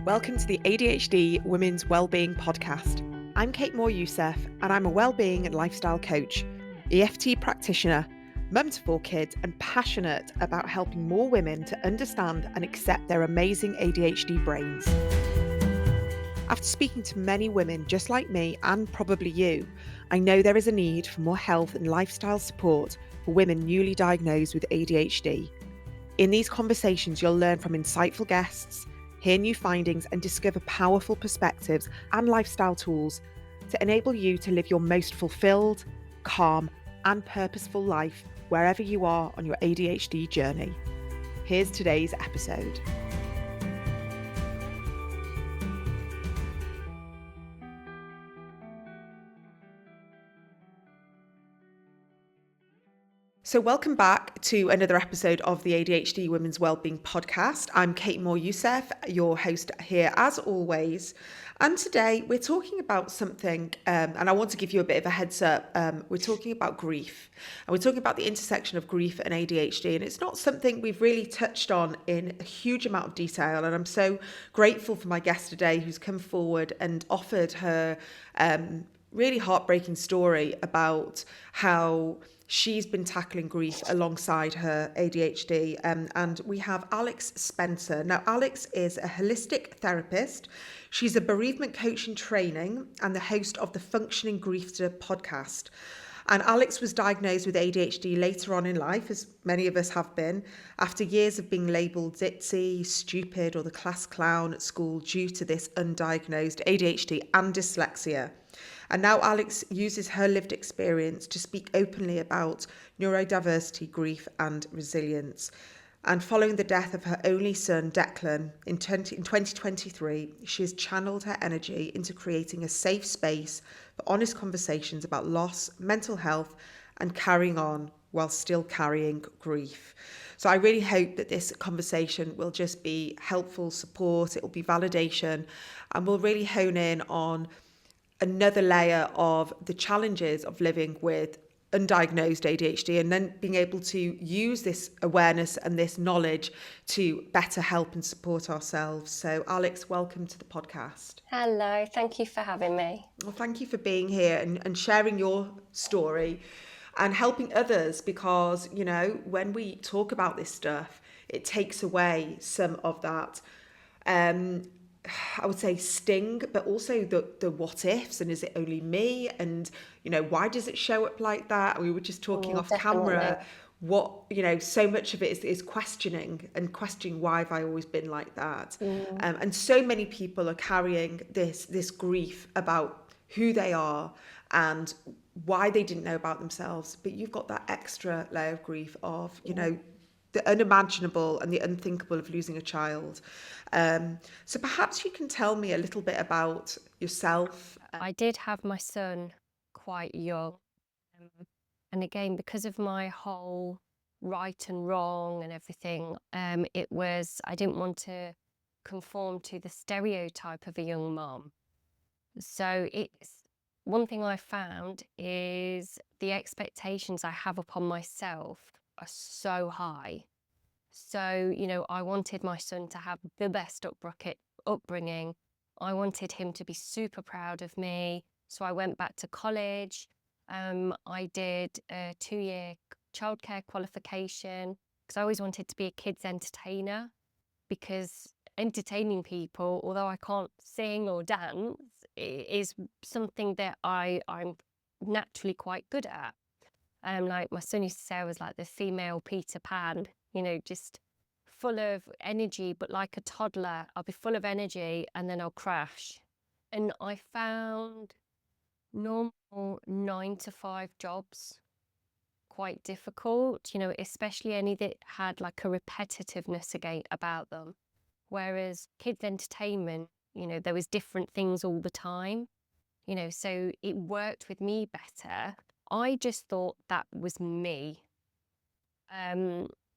Welcome to the ADHD Women's Wellbeing podcast. I'm Kate Moryoussef, and I'm a wellbeing and lifestyle coach, EFT practitioner, mum to 4 kids, and passionate about helping more women to understand and accept their amazing ADHD brains. After speaking to many women just like me, and probably you, I know there is a need for more health and lifestyle support for women newly diagnosed with ADHD. In these conversations, you'll learn from insightful guests, hear new findings, and discover powerful perspectives and lifestyle tools to enable you to live your most fulfilled, calm, and purposeful life wherever you are on your ADHD journey. Here's today's episode. So welcome back to another episode of the ADHD Women's Wellbeing podcast. I'm Kate Moryoussef, your host here as always. And today we're talking about something, and I want to give you a bit of a heads up. We're talking about grief, and we're talking about the intersection of grief and ADHD. And it's not something we've really touched on in a huge amount of detail. And I'm so grateful for my guest today who's come forward and offered her really heartbreaking story about how she's been tackling grief alongside her ADHD. And we have Alex Spencer. Now, Alex is a holistic therapist. She's a bereavement coach in training and the host of the Functioning Griefster podcast. And Alex was diagnosed with ADHD later on in life, as many of us have been, after years of being labelled ditzy, stupid, or the class clown at school due to this undiagnosed ADHD and dyslexia. And now Alex uses her lived experience to speak openly about neurodiversity, grief, and resilience. And following the death of her only son, Declan, in 2023, she has channeled her energy into creating a safe space for honest conversations about loss, mental health, and carrying on while still carrying grief. So I really hope that this conversation will just be helpful support, it will be validation, and we'll really hone in on another layer of the challenges of living with undiagnosed ADHD, and then being able to use this awareness and this knowledge to better help and support ourselves. So Alex, welcome to the podcast. Hello, thank you for having me. Well, thank you for being here and sharing your story and helping others, because, you know, when we talk about this stuff, it takes away some of that I would say sting, but also the what ifs, and is it only me, and you know, why does it show up like that? We were just talking off Definitely. camera, what, you know, so much of it is questioning why have I always been like that. And so many people are carrying this grief about who they are and why they didn't know about themselves, but you've got that extra layer of grief of, you know, the unimaginable and the unthinkable of losing a child. So perhaps you can tell me a little bit about yourself. I did have my son quite young. And again, because of my whole right and wrong and everything, I didn't want to conform to the stereotype of a young mom. So one thing I found is the expectations I have upon myself are so high. So, you know, I wanted my son to have the best upbringing. I wanted him to be super proud of me. So I went back to college. I did a 2-year childcare qualification because I always wanted to be a kids entertainer, because entertaining people, although I can't sing or dance, is something that I'm naturally quite good at. Like my son used to say, I was like the female Peter Pan, you know, just full of energy, but like a toddler, I'll be full of energy and then I'll crash. And I found normal 9 to 5 jobs quite difficult, you know, especially any that had like a repetitiveness about them. Whereas kids entertainment, you know, there was different things all the time, you know, so it worked with me better. I just thought that was me.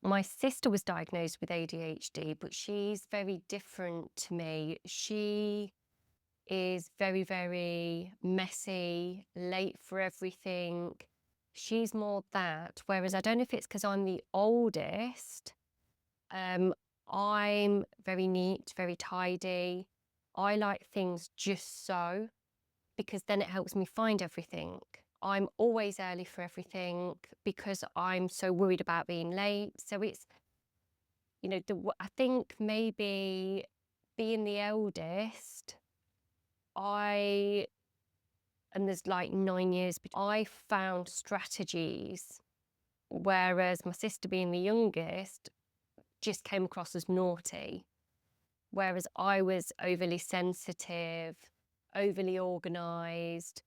My sister was diagnosed with ADHD, but she's very different to me. She is very, very messy, late for everything. She's more that, whereas I don't know if it's because I'm the oldest. I'm very neat, very tidy. I like things just so, because then it helps me find everything. I'm always early for everything because I'm so worried about being late. So it's, I think maybe being the eldest, and there's like 9 years, but I found strategies, whereas my sister being the youngest just came across as naughty. Whereas I was overly sensitive, overly organised,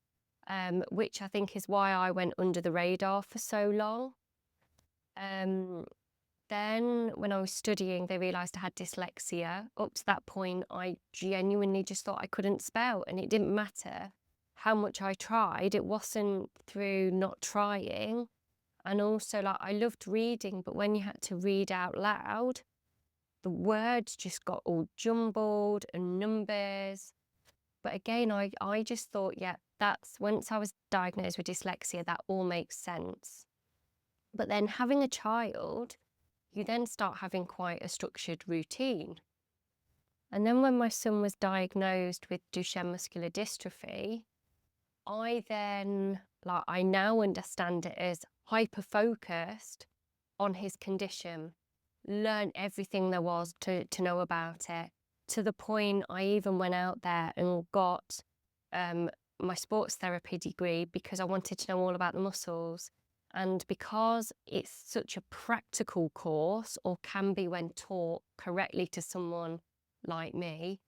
which I think is why I went under the radar for so long. Then when I was studying, they realised I had dyslexia. Up to that point, I genuinely just thought I couldn't spell, and it didn't matter how much I tried. It wasn't through not trying. And also, like, I loved reading, but when you had to read out loud, the words just got all jumbled and numbers. But again, I just thought, yeah, once I was diagnosed with dyslexia, that all makes sense. But then having a child, you then start having quite a structured routine. And then when my son was diagnosed with Duchenne muscular dystrophy, I now understand it as hyper-focused on his condition, learn everything there was to know about it, to the point I even went out there and got my sports therapy degree because I wanted to know all about the muscles. And because it's such a practical course, or can be when taught correctly to someone like me,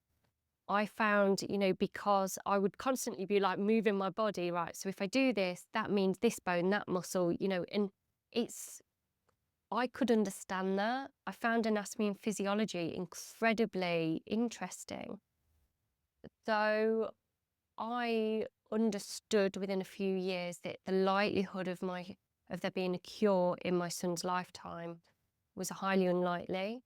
I found, because I would constantly be like moving my body, right? So if I do this, that means this bone, that muscle, and I could understand that. I found anatomy and physiology incredibly interesting. So I understood within a few years that the likelihood of there being a cure in my son's lifetime was highly unlikely.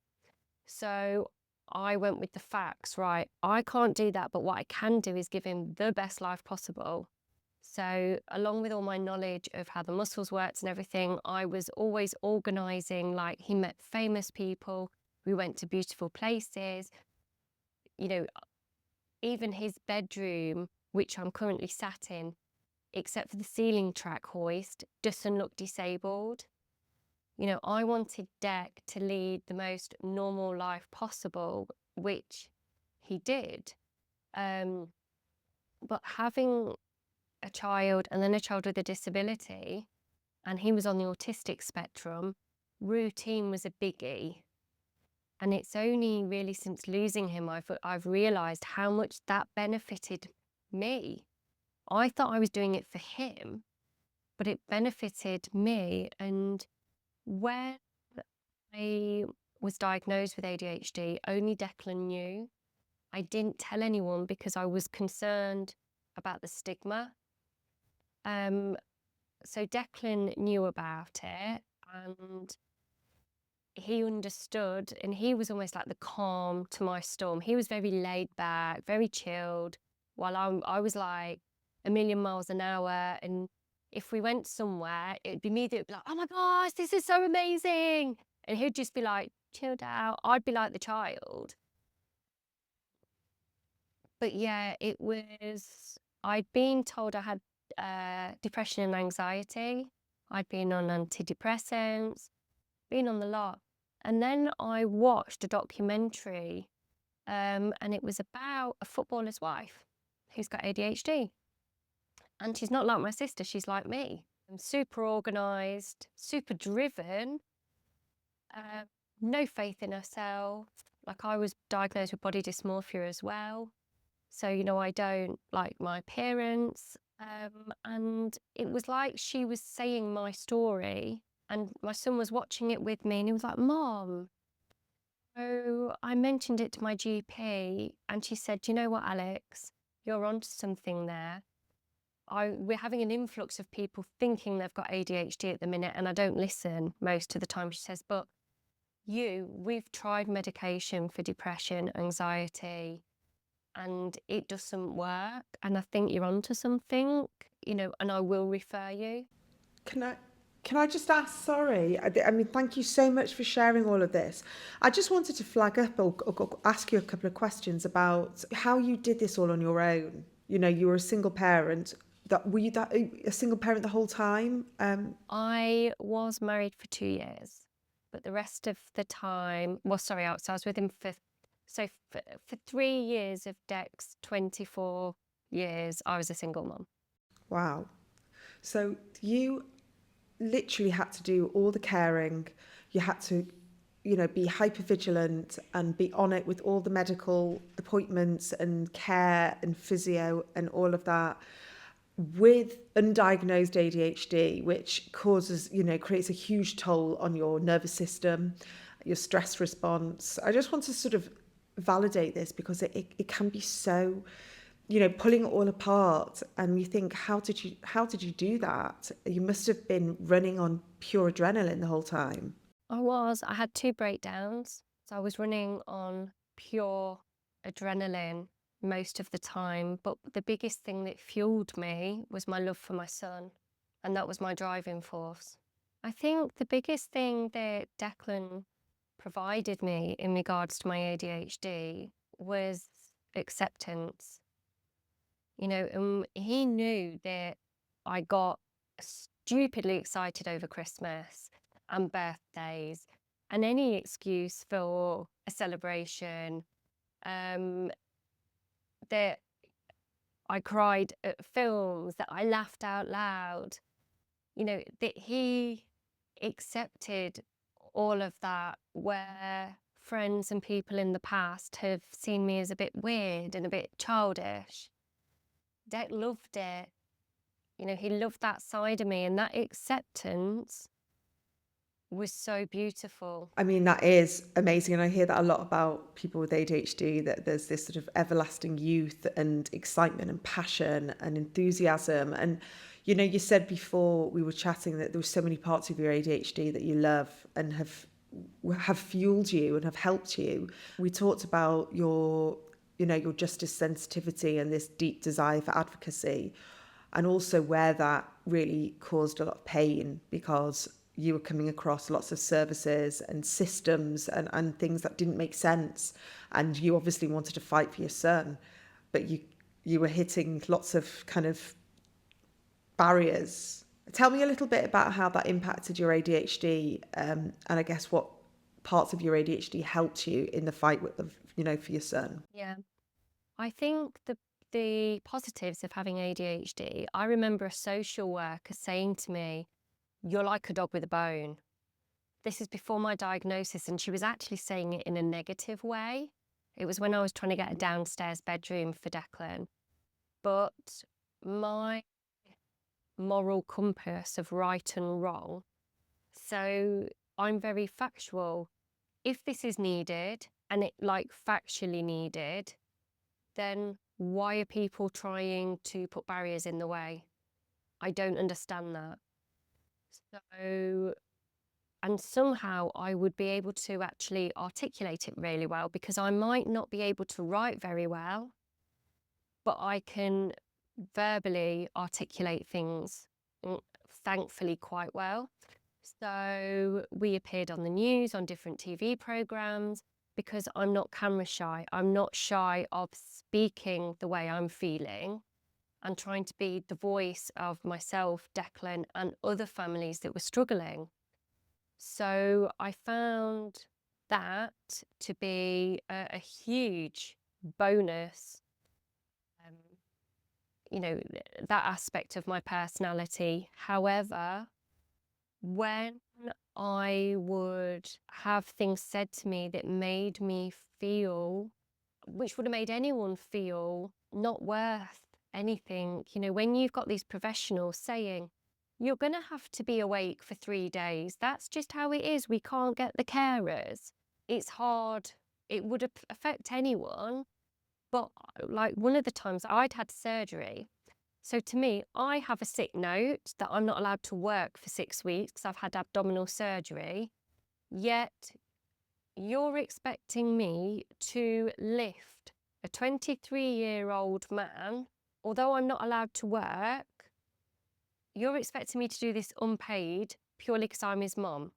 So I went with the facts, right? I can't do that, but what I can do is give him the best life possible. So along with all my knowledge of how the muscles worked and everything, I was always organising, like, he met famous people, we went to beautiful places, even his bedroom, which I'm currently sat in, except for the ceiling track hoist, doesn't look disabled. I wanted Dec to lead the most normal life possible, which he did. But having a child and then a child with a disability, and he was on the autistic spectrum, routine was a biggie. And it's only really since losing him I've realised how much that benefited me. I thought I was doing it for him, but it benefited me. And when I was diagnosed with ADHD, only Declan knew. I didn't tell anyone because I was concerned about the stigma. So Declan knew about it, and he understood, and he was almost like the calm to my storm. He was very laid back, very chilled, while I was like a million miles an hour. And if we went somewhere, it'd be me that would be like, oh my gosh, this is so amazing. And he'd just be like, chilled out. I'd be like the child. But yeah, I'd been told I had depression and anxiety. I'd been on antidepressants, been on the lot. And then I watched a documentary, and it was about a footballer's wife who's got ADHD. And she's not like my sister, she's like me. I'm super organised, super driven, no faith in herself. Like, I was diagnosed with body dysmorphia as well. So, I don't like my appearance. And it was like she was saying my story, and my son was watching it with me, and he was like, Mom. So I mentioned it to my GP, and she said, you know what, Alex, you're onto something there. We're having an influx of people thinking they've got ADHD at the minute, and I don't listen most of the time. She says, but we've tried medication for depression, anxiety, and it doesn't work. And I think you're onto something, and I will refer you. Can I Can I just ask, sorry, I mean, thank you so much for sharing all of this. I just wanted to flag up or ask you a couple of questions about how you did this all on your own. You know, you were a single parent. Were you that a single parent the whole time? I was married for 2 years, but the rest of the time, well, sorry, so I was with him for 3 years of Dec's 24 years, I was a single mum. Wow. So you literally had to do all the caring. You had to, you know, be hyper vigilant and be on it with all the medical appointments and care and physio and all of that, with undiagnosed ADHD, which causes, you know, creates a huge toll on your nervous system, your stress response. I just want to sort of validate this because it can be so, you know, pulling it all apart, and you think, how did you do that? You must have been running on pure adrenaline the whole time. I had 2 breakdowns. So I was running on pure adrenaline most of the time. But the biggest thing that fueled me was my love for my son. And that was my driving force. I think the biggest thing that Declan provided me in regards to my ADHD was acceptance. You know, he knew that I got stupidly excited over Christmas and birthdays and any excuse for a celebration. That I cried at films, that I laughed out loud. You know, that he accepted all of that, where friends and people in the past have seen me as a bit weird and a bit childish. Dec loved it. You know, he loved that side of me, and that acceptance was so beautiful. I mean, that is amazing. And I hear that a lot about people with ADHD, that there's this sort of everlasting youth and excitement and passion and enthusiasm. And, you know, you said before we were chatting that there were so many parts of your ADHD that you love and have fueled you and have helped you. We talked about your, you know, your justice sensitivity and this deep desire for advocacy, and also where that really caused a lot of pain because you were coming across lots of services and systems and things that didn't make sense, and you obviously wanted to fight for your son, but you were hitting lots of kind of barriers. Tell me a little bit about how that impacted your ADHD, and I guess what parts of your ADHD helped you in the fight with, you know, for your son. Yeah. I think the positives of having ADHD, I remember a social worker saying to me, "You're like a dog with a bone." This is before my diagnosis, and she was actually saying it in a negative way. It was when I was trying to get a downstairs bedroom for Declan. But my moral compass of right and wrong, so I'm very factual. If this is needed, and it like factually needed, then why are people trying to put barriers in the way? I don't understand that. So, and somehow I would be able to actually articulate it really well, because I might not be able to write very well, but I can verbally articulate things, thankfully, quite well. So we appeared on the news, on different TV programs, because I'm not camera shy. I'm not shy of speaking the way I'm feeling and trying to be the voice of myself, Declan, and other families that were struggling. So I found that to be a huge bonus. Um, you know, that aspect of my personality. However, when I would have things said to me that made me feel, which would have made anyone feel not worth anything, you know, when you've got these professionals saying, "You're going to have to be awake for 3 days. That's just how it is. We can't get the carers." It's hard. It would affect anyone. But like one of the times I'd had surgery. So to me, I have a sick note that I'm not allowed to work for 6 weeks because I've had abdominal surgery. Yet you're expecting me to lift a 23-year-old man, although I'm not allowed to work. You're expecting me to do this unpaid purely because I'm his mum.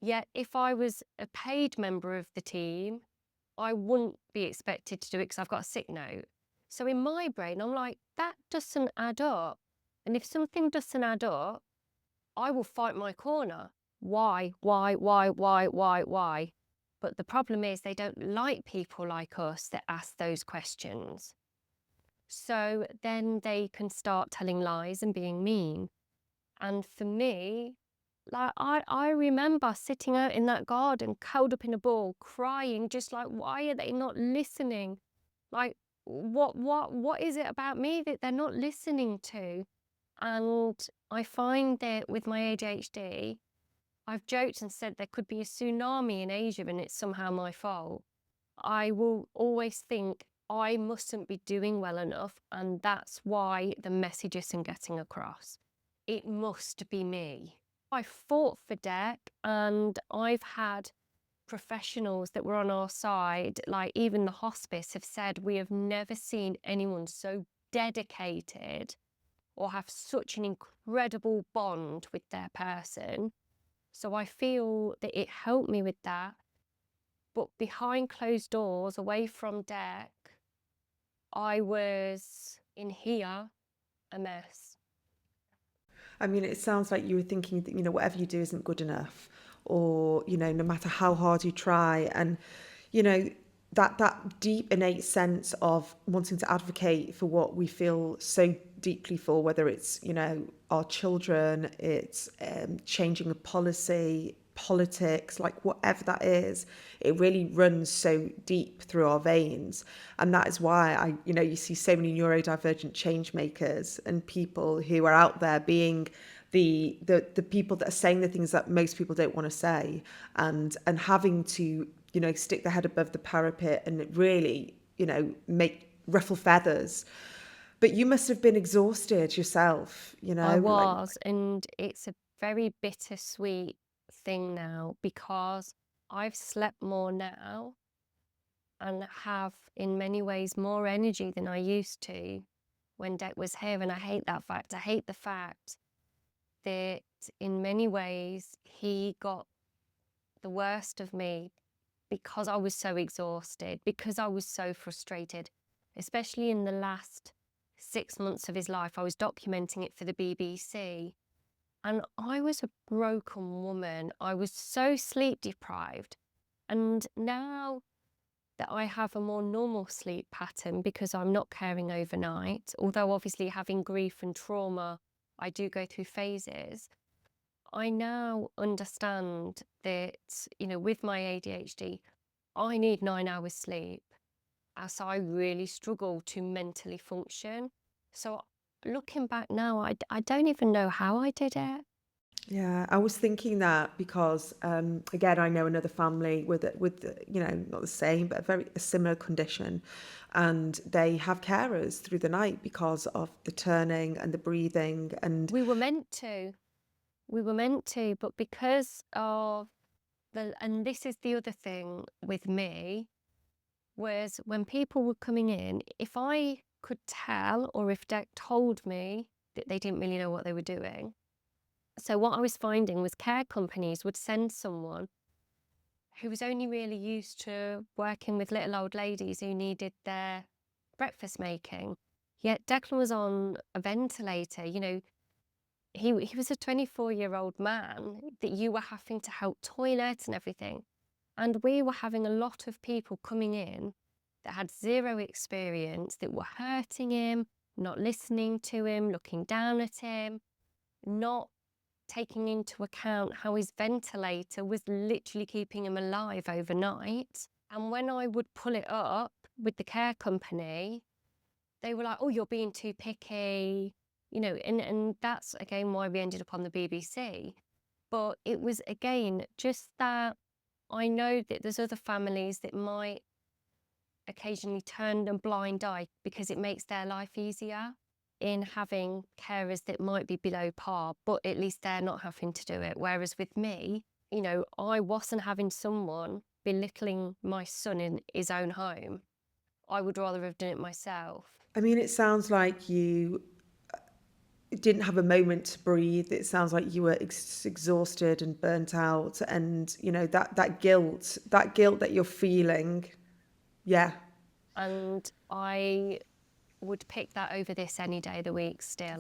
Yet if I was a paid member of the team, I wouldn't be expected to do it because I've got a sick note. So in my brain, I'm like, that doesn't add up. And if something doesn't add up, I will fight my corner. Why? But the problem is they don't like people like us that ask those questions. So then they can start telling lies and being mean. And for me, like I remember sitting out in that garden, curled up in a ball, crying, just like, why are they not listening? Like, what is it about me that they're not listening to? And I find that with my ADHD, I've joked and said there could be a tsunami in Asia and it's somehow my fault. I will always think I mustn't be doing well enough, and that's why the message isn't getting across. It must be me. I fought for Dec, and I've had professionals that were on our side, like even the hospice, have said we have never seen anyone so dedicated or have such an incredible bond with their person. So I feel that it helped me with that. But behind closed doors, away from Dec, I was in here a mess. I mean, it sounds like you were thinking that, whatever you do isn't good enough, or, no matter how hard you try. And, you know, that deep innate sense of wanting to advocate for what we feel so deeply for, whether it's, our children, it's changing a policy, politics, like whatever that is, it really runs so deep through our veins. And that is why you see so many neurodivergent change makers and people who are out there being the people that are saying the things that most people don't want to say, and having to, stick their head above the parapet and really, make ruffle feathers. But you must have been exhausted yourself, I like. was, and it's a very bittersweet thing now because I've slept more now and have in many ways more energy than I used to when Dec was here. And I hate that fact. I hate the fact that in many ways he got the worst of me because I was so exhausted, because I was so frustrated, especially in the last 6 months of his life. I was documenting it for the BBC, and I was a broken woman. I was so sleep deprived. And now that I have a more normal sleep pattern because I'm not caring overnight, although obviously having grief and trauma, I do go through phases. I now understand that, with my ADHD, I need 9 hours sleep as I really struggle to mentally function. So looking back now, I don't even know how I did it. Yeah, I was thinking that because again, I know another family with not the same but a similar condition, and they have carers through the night because of the turning and the breathing. And We were meant to. We were meant to, but because of and this is the other thing with me, was when people were coming in, if I could tell or if Dec told me that they didn't really know what they were doing. So what I was finding was care companies would send someone who was only really used to working with little old ladies who needed their breakfast making. Yet Declan was on a ventilator, he was a 24-year-old man that you were having to help toilet and everything. And we were having a lot of people coming in that had zero experience, that were hurting him, not listening to him, looking down at him, not taking into account how his ventilator was literally keeping him alive overnight. And when I would pull it up with the care company, they were like, oh, you're being too picky, and that's again why we ended up on the BBC. But it was again just that I know that there's other families that might occasionally turn a blind eye because it makes their life easier in having carers that might be below par, but at least they're not having to do it. Whereas with me, I wasn't having someone belittling my son in his own home. I would rather have done it myself. I mean, it sounds like you didn't have a moment to breathe. It sounds like you were exhausted and burnt out, and that guilt, that you're feeling. Yeah, And I would pick that over this any day of the week still.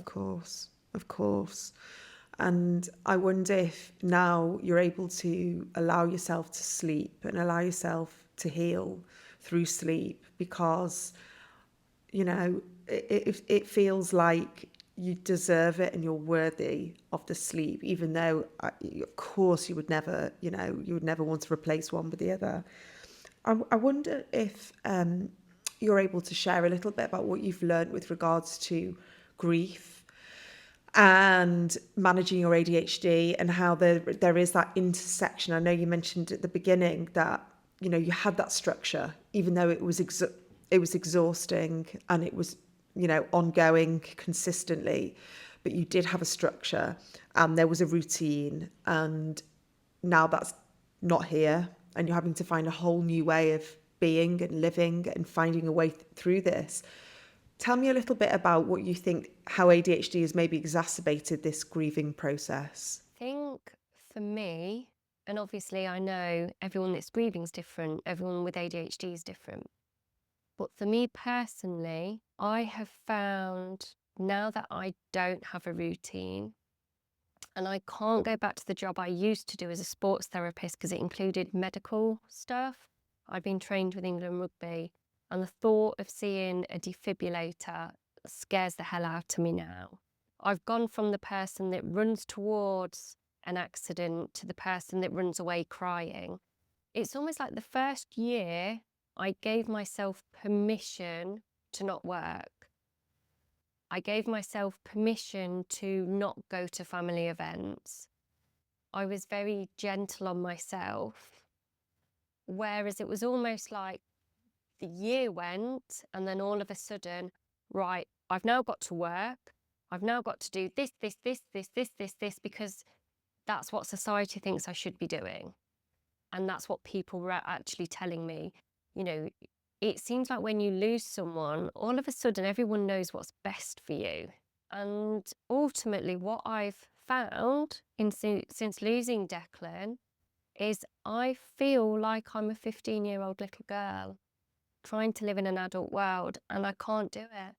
of course. And I wonder if now you're able to allow yourself to sleep and allow yourself to heal through sleep, because it feels like you deserve it and you're worthy of the sleep, even though, of course, you would never want to replace one with the other. I wonder if you're able to share a little bit about what you've learned with regards to grief and managing your ADHD, and how there is that intersection. I know you mentioned at the beginning that you had that structure, even though it was exhausting and it was ongoing consistently, but you did have a structure and there was a routine, and now that's not here, and you're having to find a whole new way of being and living and finding a way through this. Tell me a little bit about what you think, how ADHD has maybe exacerbated this grieving process. I think for me, and obviously I know everyone that's grieving is different, everyone with ADHD is different. But for me personally, I have found now that I don't have a routine and I can't go back to the job I used to do as a sports therapist because it included medical stuff. I'd been trained with England Rugby, and the thought of seeing a defibrillator scares the hell out of me now. I've gone from the person that runs towards an accident to the person that runs away crying. It's almost like the first year I gave myself permission to not work. I gave myself permission to not go to family events. I was very gentle on myself. Whereas it was almost like the year went, and then all of a sudden, right, I've now got to work. I've now got to do this, because that's what society thinks I should be doing. And that's what people were actually telling me. It seems like when you lose someone, all of a sudden everyone knows what's best for you. And ultimately, what I've found since losing Declan is I feel like I'm a 15-year-old little girl trying to live in an adult world, and I can't do it.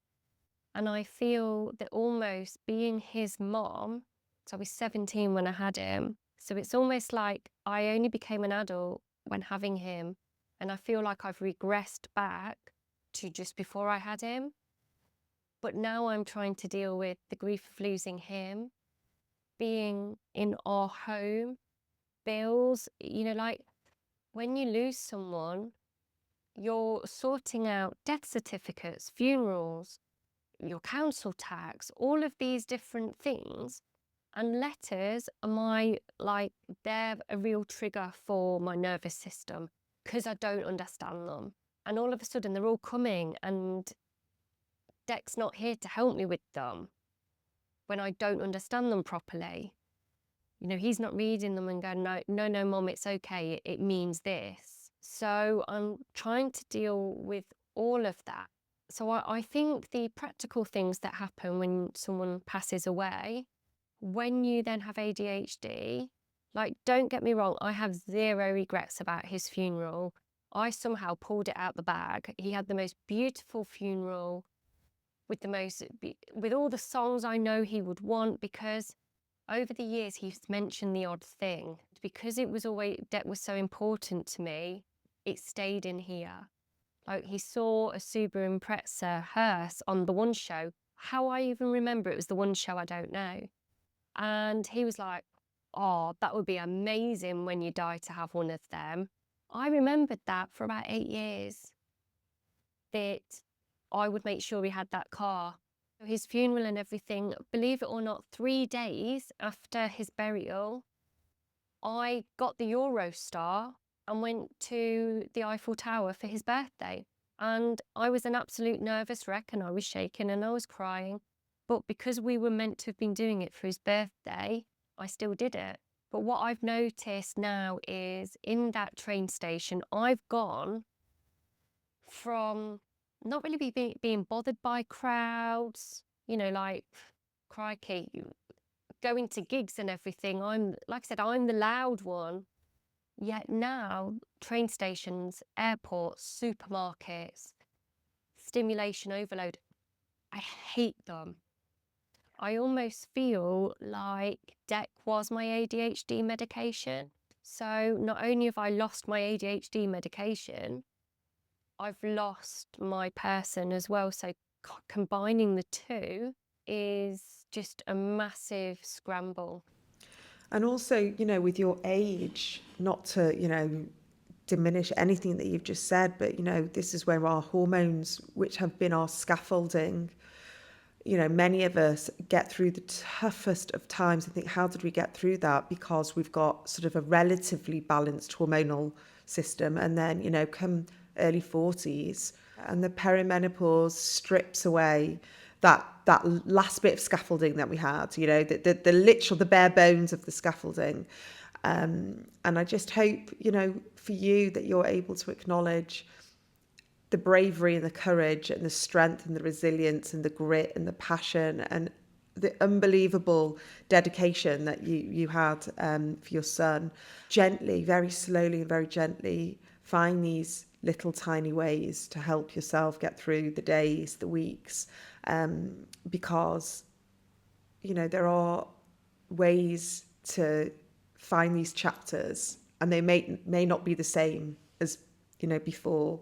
And I feel that almost being his mom, so I was 17 when I had him, so it's almost like I only became an adult when having him, and I feel like I've regressed back to just before I had him. But now I'm trying to deal with the grief of losing him, being in our home, bills, like when you lose someone, you're sorting out death certificates, funerals, your council tax, all of these different things. And letters they're a real trigger for my nervous system because I don't understand them. And all of a sudden they're all coming, and Dec's not here to help me with them when I don't understand them properly. He's not reading them and going, no, Mom, it's okay. It means this. So I'm trying to deal with all of that. So I think the practical things that happen when someone passes away, when you then have ADHD, don't get me wrong, I have zero regrets about his funeral. I somehow pulled it out the bag. He had the most beautiful funeral with all the songs I know he would want, because over the years he's mentioned the odd thing. Because Dec was so important to me, it stayed in here. He saw a Subaru Impreza hearse on the one show. How I even remember it was the one show, I don't know. And he was like, oh, that would be amazing when you die to have one of them. I remembered that for about 8 years, that I would make sure he had that car. His funeral and everything, believe it or not, 3 days after his burial, I got the Eurostar and went to the Eiffel Tower for his birthday. And I was an absolute nervous wreck, and I was shaking and I was crying. But because we were meant to have been doing it for his birthday, I still did it. But what I've noticed now is in that train station, I've gone from not really being bothered by crowds, crikey, going to gigs and everything, I'm, like I said, I'm the loud one. Yet now, train stations, airports, supermarkets, stimulation overload, I hate them. I almost feel like DEC was my ADHD medication. So not only have I lost my ADHD medication, I've lost my person as well. So combining the two is just a massive scramble. And also, with your age, not to, diminish anything that you've just said, but, this is where our hormones, which have been our scaffolding, many of us get through the toughest of times and think, how did we get through that? Because we've got sort of a relatively balanced hormonal system. And then, come early 40s and the perimenopause strips away that last bit of scaffolding that we had, the literal, the bare bones of the scaffolding. And I just hope, for you that you're able to acknowledge the bravery and the courage and the strength and the resilience and the grit and the passion and the unbelievable dedication that you had for your son. Gently, very slowly and very gently, find these little tiny ways to help yourself get through the days, the weeks, because, there are ways to find these chapters, and they may not be the same as, before.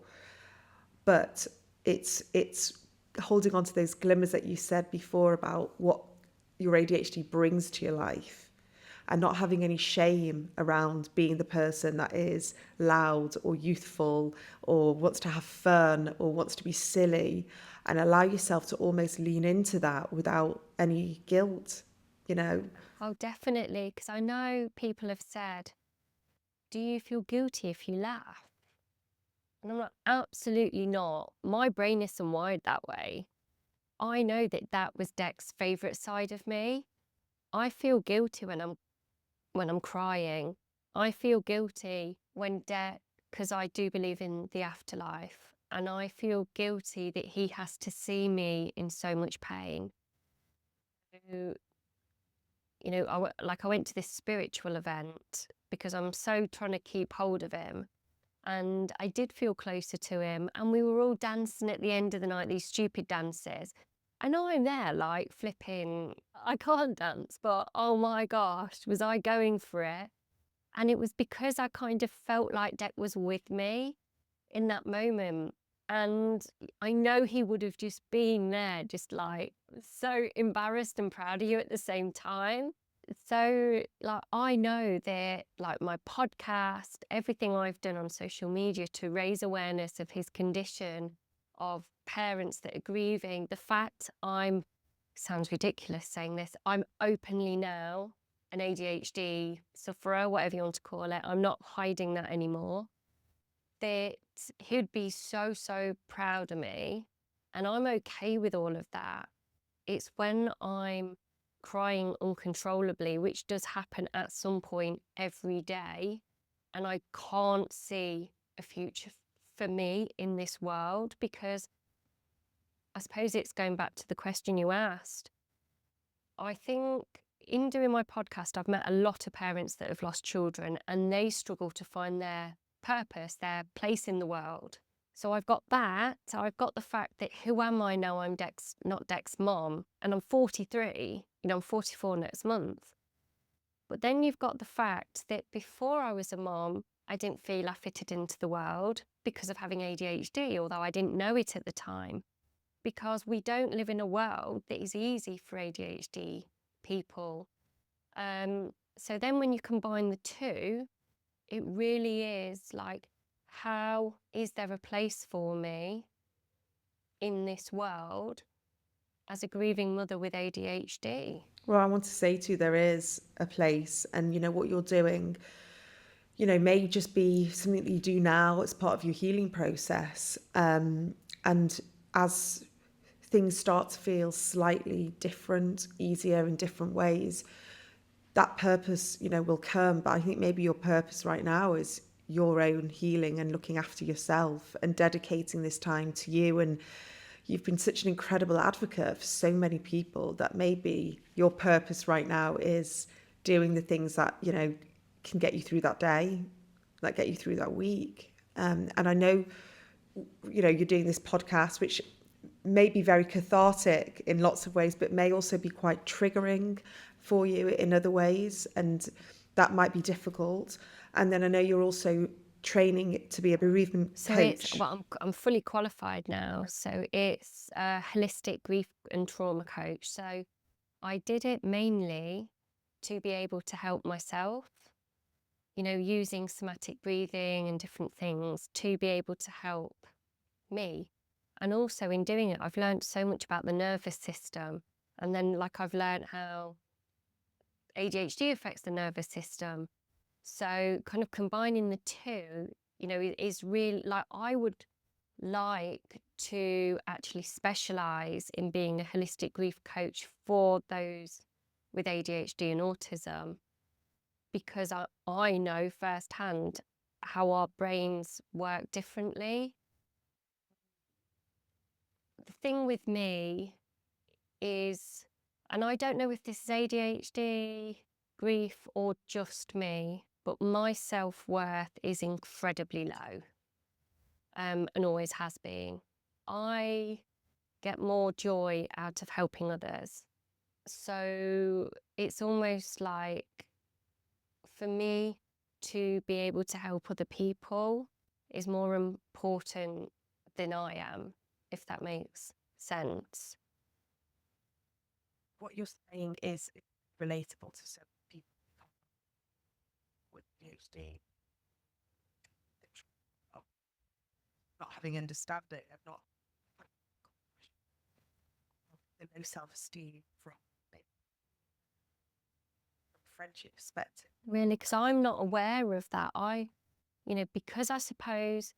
But it's holding on to those glimmers that you said before about what your ADHD brings to your life, and not having any shame around being the person that is loud or youthful or wants to have fun or wants to be silly, and allow yourself to almost lean into that without any guilt, Oh, definitely. Because I know people have said, do you feel guilty if you laugh? And I'm like, absolutely not. My brain isn't wired that way. I know that was Dec's favourite side of me. I feel guilty when I'm crying. I feel guilty when Dec, because I do believe in the afterlife, and I feel guilty that he has to see me in so much pain. I went to this spiritual event because I'm so trying to keep hold of him. And I did feel closer to him, and we were all dancing at the end of the night, these stupid dances. And I'm there like flipping, I can't dance, but oh my gosh, was I going for it? And it was because I kind of felt like Dec was with me in that moment. And I know he would have just been there, just like so embarrassed and proud of you at the same time. So I know that my podcast, everything I've done on social media to raise awareness of his condition, of parents that are grieving, the fact sounds ridiculous saying this, I'm openly now an ADHD sufferer, whatever you want to call it. I'm not hiding that anymore. That he'd be so, so proud of me, and I'm okay with all of that. It's when I'm crying uncontrollably, which does happen at some point every day, and I can't see a future for me in this world, because I suppose it's going back to the question you asked. I think in doing my podcast, I've met a lot of parents that have lost children, and they struggle to find their purpose, their place in the world. So I've got that. So I've got the fact that who am I now? I'm not Dec's mom, and I'm 43. I'm 44 next month. But then you've got the fact that before I was a mom, I didn't feel I fitted into the world because of having ADHD, although I didn't know it at the time, because we don't live in a world that is easy for ADHD people. So then when you combine the two, it really is like, how is there a place for me in this world as a grieving mother with ADHD? Well, I want to say to you, there is a place, and what you're doing, may just be something that you do now as part of your healing process. And as things start to feel slightly different, easier in different ways, that purpose, will come. But I think maybe your purpose right now is your own healing and looking after yourself and dedicating this time to you, and you've been such an incredible advocate for so many people that maybe your purpose right now is doing the things that, can get you through that day, that get you through that week. And I know, you're doing this podcast, which may be very cathartic in lots of ways, but may also be quite triggering for you in other ways. And that might be difficult. And then I know you're also training to be a bereavement So coach. I'm fully qualified now. So it's a holistic grief and trauma coach. So I did it mainly to be able to help myself, using somatic breathing and different things to be able to help me. And also in doing it, I've learned so much about the nervous system. And then I've learned how ADHD affects the nervous system. So kind of combining the two, is really I would like to actually specialize in being a holistic grief coach for those with ADHD and autism, because I know firsthand how our brains work differently. The thing with me is, and I don't know if this is ADHD, grief, or just me, but my self-worth is incredibly low, and always has been. I get more joy out of helping others. So it's almost like, for me, to be able to help other people is more important than I am, if that makes sense. What you're saying is relatable to some people with ADHD, of not having understanding, of not the low self-esteem from maybe from a friendship perspective. Really, because I'm not aware of that. Because I suppose,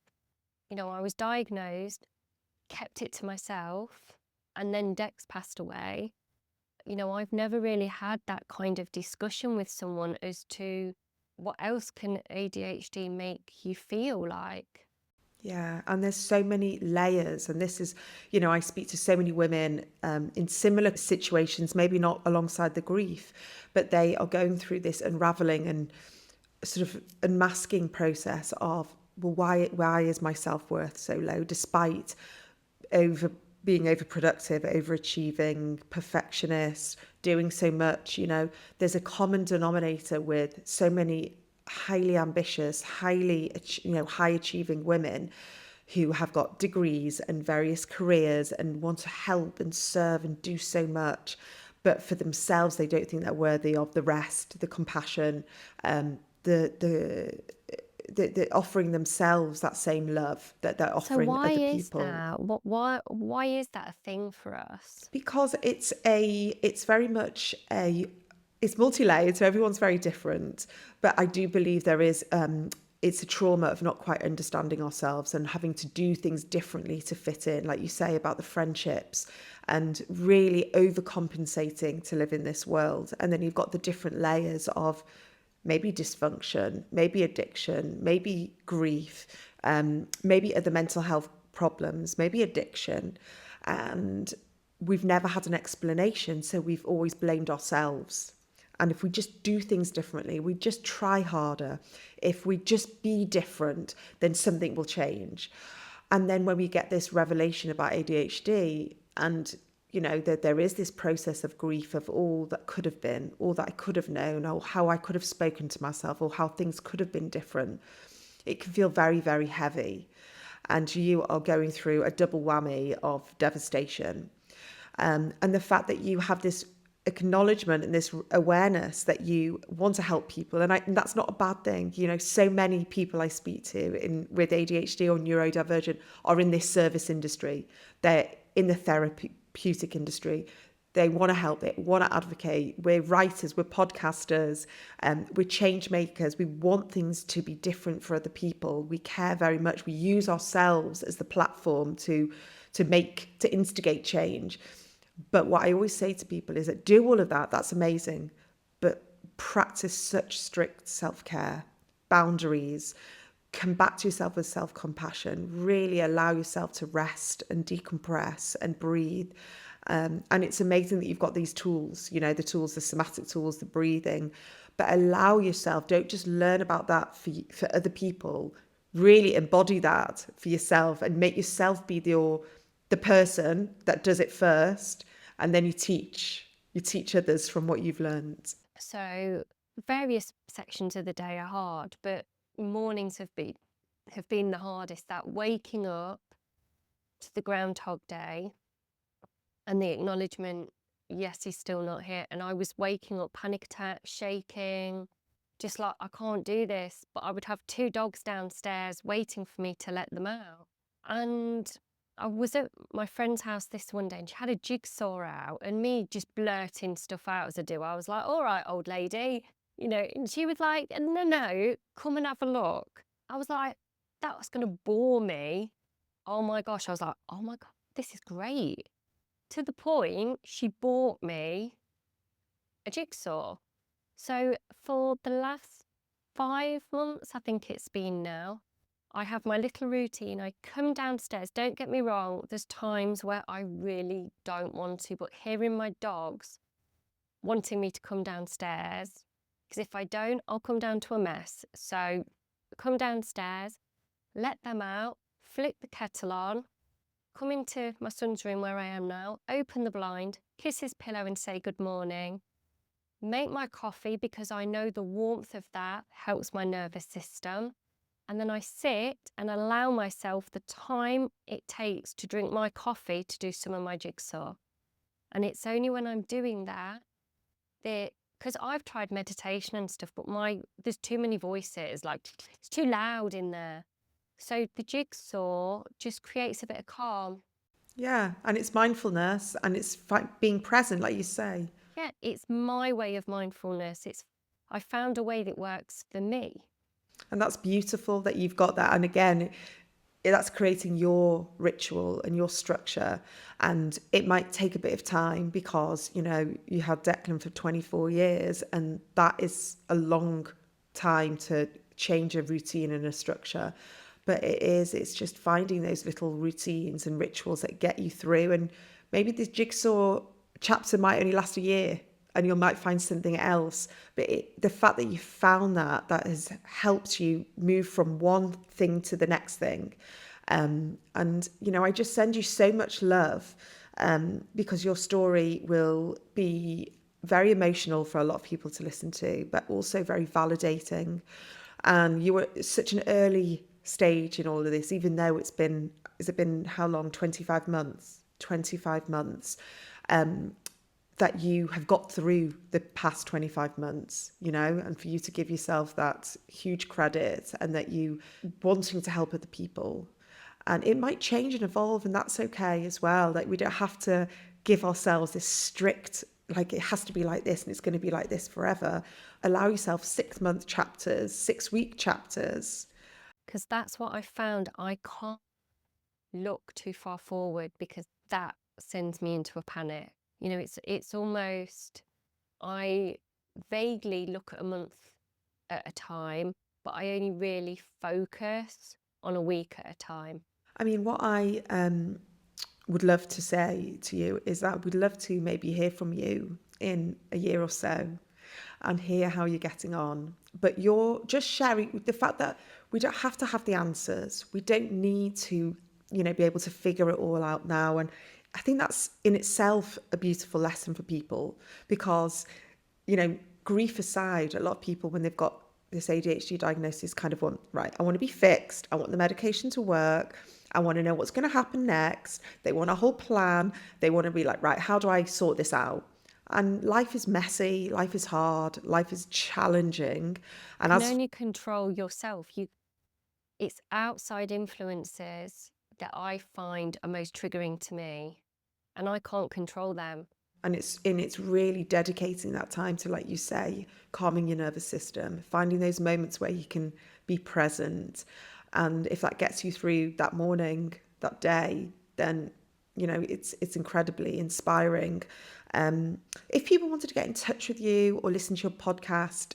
I was diagnosed, kept it to myself, and then Dex passed away. I've never really had that kind of discussion with someone as to what else can ADHD make you feel like. Yeah, and there's so many layers, and this is, I speak to so many women in similar situations, maybe not alongside the grief, but they are going through this unraveling and sort of unmasking process of, well, why is my self-worth so low, despite being overproductive, overachieving, perfectionist, doing so much. There's a common denominator with so many highly ambitious, high achieving women who have got degrees and various careers and want to help and serve and do so much, but for themselves they don't think they're worthy of the rest, the compassion, the offering themselves that same love that they're offering so why other is people. that? Why is that a thing for us? Because it's very much it's multi-layered, so everyone's very different. But I do believe there is it's a trauma of not quite understanding ourselves and having to do things differently to fit in, like you say about the friendships, and really overcompensating to live in this world. And then you've got the different layers of maybe dysfunction, maybe addiction, maybe grief, maybe other mental health problems, maybe addiction. And we've never had an explanation, so we've always blamed ourselves. And if we just do things differently, we just try harder, if we just be different, then something will change. And then when we get this revelation about ADHD, and that there is this process of grief of all that could have been, all that I could have known, or how I could have spoken to myself, or how things could have been different, it can feel very, very heavy. And you are going through a double whammy of devastation. And the fact that you have this acknowledgement and this awareness that you want to help people, and that's not a bad thing. So many people I speak to with ADHD or neurodivergent are in this service industry. They're in the therapeutic industry. They want to help it, want to advocate. We're writers, we're podcasters, we're change makers. We want things to be different for other people. We care very much. We use ourselves as the platform to instigate change. But what I always say to people is that do all of that, that's amazing, but practice such strict self-care, boundaries, come back to yourself with self-compassion, really allow yourself to rest and decompress and breathe. And it's amazing that you've got these tools, the tools, the somatic tools, the breathing, but allow yourself, don't just learn about that for other people, really embody that for yourself and make yourself be the person that does it first. And then you teach others from what you've learned. So various sections of the day are hard, but mornings have been the hardest. That waking up to the Groundhog Day and the acknowledgement, yes, he's still not here. And I was waking up, panic attack, shaking, just like, I can't do this. But I would have 2 dogs downstairs waiting for me to let them out. And I was at my friend's house this one day and she had a jigsaw out, and me just blurting stuff out as I do. I was like, all right, old lady, and she was like, no, come and have a look. I was like, that was going to bore me. Oh my gosh. I was like, oh my God, this is great. To the point, she bought me a jigsaw. So for the last 5 months, I think it's been now, I have my little routine. I come downstairs. Don't get me wrong, there's times where I really don't want to, but hearing my dogs wanting me to come downstairs, because if I don't, I'll come down to a mess. So come downstairs, let them out, flick the kettle on, come into my son's room where I am now, open the blind, kiss his pillow and say good morning, make my coffee because I know the warmth of that helps my nervous system. And then I sit and allow myself the time it takes to drink my coffee to do some of my jigsaw. And it's only when I'm doing that, because I've tried meditation and stuff, but there's too many voices, like it's too loud in there. So the jigsaw just creates a bit of calm. Yeah, and it's mindfulness and it's being present, like you say. Yeah, it's my way of mindfulness. I found a way that works for me. And that's beautiful that you've got that. And again, that's creating your ritual and your structure. And it might take a bit of time because, you had Declan for 24 years and that is a long time to change a routine and a structure. But it's just finding those little routines and rituals that get you through. And maybe this jigsaw chapter might only last a year and you might find something else. But the fact that you found that has helped you move from one thing to the next thing. And, I just send you so much love because your story will be very emotional for a lot of people to listen to, but also very validating. And you were at such an early stage in all of this, even though has it been how long? 25 months. That you have got through the past 25 months, and for you to give yourself that huge credit and that you wanting to help other people. And it might change and evolve, and that's okay as well. Like, we don't have to give ourselves this strict, like, it has to be like this and it's going to be like this forever. Allow yourself 6-month chapters, 6-week chapters. Because that's what I found. I can't look too far forward because that sends me into a panic. It's almost, I vaguely look at a month at a time, but I only really focus on a week at a time. I mean, what I would love to say to you is that we'd love to maybe hear from you in a year or so and hear how you're getting on. But you're just sharing the fact that we don't have to have the answers. We don't need to, be able to figure it all out now. And I think that's in itself a beautiful lesson for people because, grief aside, a lot of people, when they've got this ADHD diagnosis, kind of want, right, I want to be fixed. I want the medication to work. I want to know what's going to happen next. They want a whole plan. They want to be like, right, how do I sort this out? And life is messy. Life is hard. Life is challenging. And you can only control yourself. It's outside influences that I find are most triggering to me, and I can't control them. And it's really dedicating that time to, like you say, calming your nervous system, finding those moments where you can be present. And if that gets you through that morning, that day, then, it's incredibly inspiring. If people wanted to get in touch with you or listen to your podcast,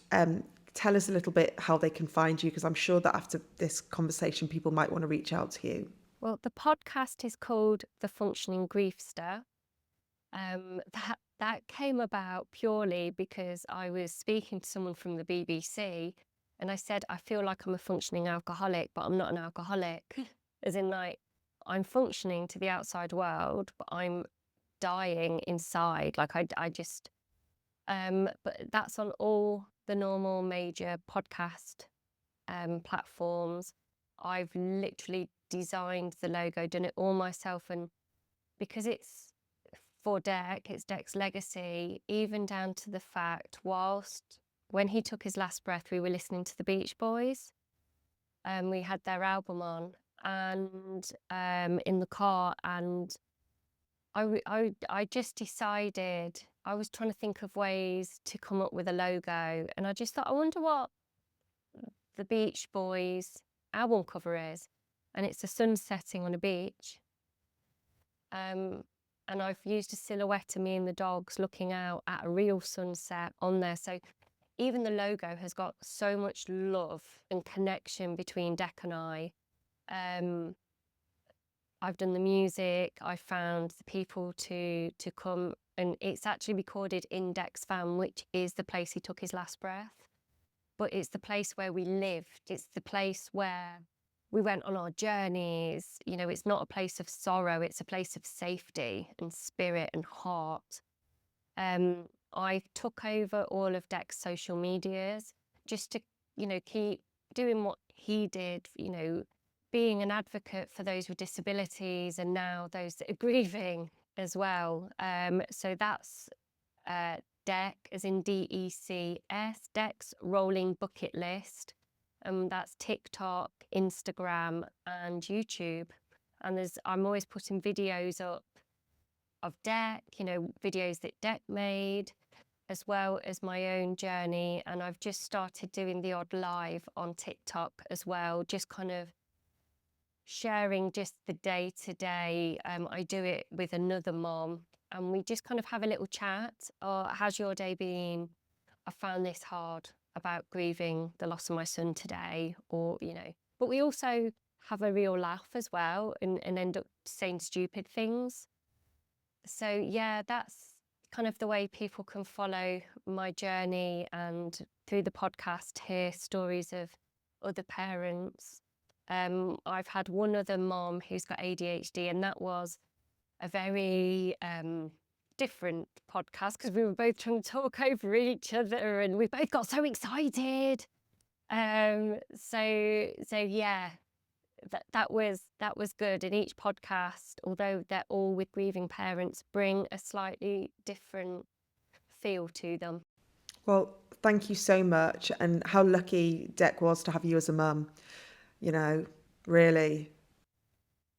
tell us a little bit how they can find you, because I'm sure that after this conversation, people might want to reach out to you. Well, the podcast is called The Functioning Griefster. That came about purely because I was speaking to someone from the BBC, and I said, I feel like I'm a functioning alcoholic, but I'm not an alcoholic. As in, like, I'm functioning to the outside world, but I'm dying inside. Like, I just, but that's on all the normal major podcast platforms. I've literally designed the logo, done it all myself, and because it's for Dec, it's Dec's legacy, even down to the fact, whilst when he took his last breath, we were listening to the Beach Boys, and we had their album on, and in the car, and I just decided, I was trying to think of ways to come up with a logo, and I just thought, I wonder what the Beach Boys album cover is, and it's a sun setting on a beach. And I've used a silhouette of me and the dogs looking out at a real sunset on there. So even the logo has got so much love and connection between Dec and I. I've done the music, I found the people to come, and it's actually recorded in Dec's farm, which is the place he took his last breath. But it's the place where we lived. It's the place where we went on our journeys. You know, it's not a place of sorrow, it's a place of safety and spirit and heart. I took over all of Dec's social medias just to, you know, keep doing what he did, you know, being an advocate for those with disabilities and now those that are grieving as well. So that's Dec, as in DECS, Dec's Rolling Bucket List. That's TikTok, Instagram, and YouTube. And I'm always putting videos up of Dec, you know, videos that Dec made, as well as my own journey. And I've just started doing the odd live on TikTok as well, just kind of sharing just the day-to-day. I do it with another mom, and we just kind of have a little chat. Oh, how's your day been? I found this hard about grieving the loss of my son today, or, you know, but we also have a real laugh as well, and end up saying stupid things. So yeah, that's kind of the way people can follow my journey, and through the podcast hear stories of other parents. I've had one other mom who's got ADHD, and that was a very different podcast because we were both trying to talk over each other, and we both got so excited. So yeah, that was good. And each podcast, although they're all with grieving parents, bring a slightly different feel to them. Well, thank you so much, and how lucky Dec was to have you as a mum. You know, really.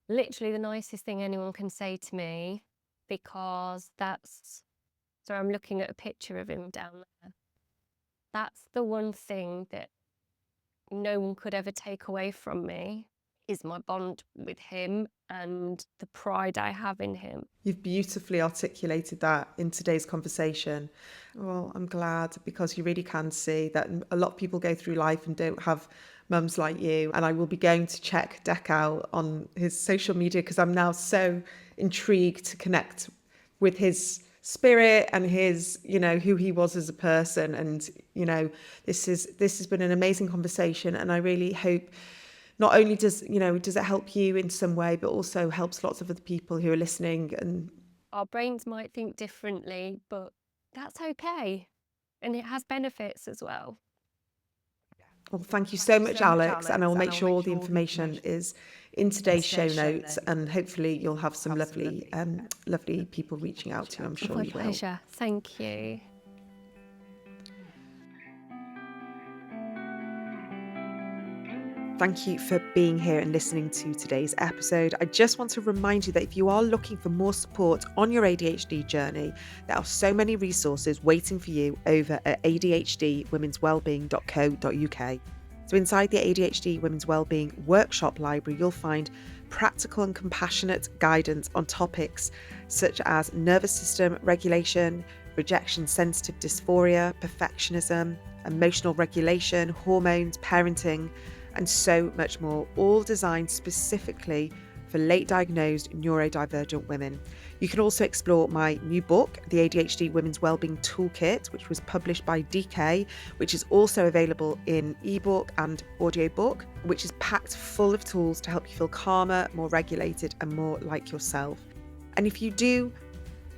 Literally the nicest thing anyone can say to me, because so I'm looking at a picture of him down there. That's the one thing that no one could ever take away from me, is my bond with him and the pride I have in him. You've beautifully articulated that in today's conversation. Well, I'm glad, because you really can see that a lot of people go through life and don't have mums like you. And I will be going to check Dec out on his social media, because I'm now so intrigued to connect with his spirit and his, you know, who he was as a person. And, you know, this has been an amazing conversation, and I really hope not only does it help you in some way, but also helps lots of other people who are listening. And our brains might think differently, but that's okay, and it has benefits as well. Well, thank you so much, Alex, and I will make sure all the information is in today's show notes, and hopefully you'll have some lovely people reaching out to you. I'm sure you will. My pleasure. Thank you. Thank you for being here and listening to today's episode. I just want to remind you that if you are looking for more support on your ADHD journey, there are so many resources waiting for you over at adhdwomenswellbeing.co.uk. So inside the ADHD Women's Wellbeing Workshop Library, you'll find practical and compassionate guidance on topics such as nervous system regulation, rejection sensitive dysphoria, perfectionism, emotional regulation, hormones, parenting, and so much more, all designed specifically for late diagnosed neurodivergent women. You can also explore my new book, The ADHD Women's Wellbeing Toolkit, which was published by Declan, which is also available in ebook and audiobook, which is packed full of tools to help you feel calmer, more regulated, and more like yourself. And if you do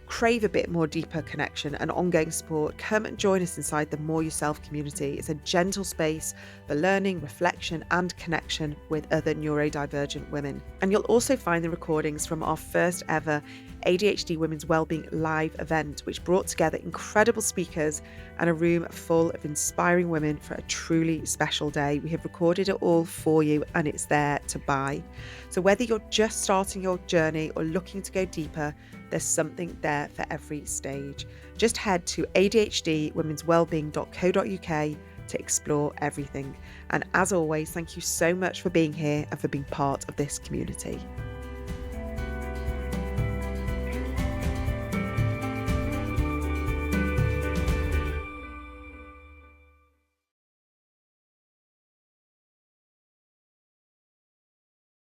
crave a bit more deeper connection and ongoing support, come and join us inside the Moryoussef community. It's a gentle space for learning, reflection, and connection with other neurodivergent women. And you'll also find the recordings from our first ever ADHD Women's Wellbeing live event, which brought together incredible speakers and a room full of inspiring women for a truly special day. We have recorded it all for you and it's there to buy. So whether you're just starting your journey or looking to go deeper, there's something there for every stage. Just head to adhdwomenswellbeing.co.uk to explore everything. And as always, thank you so much for being here and for being part of this community.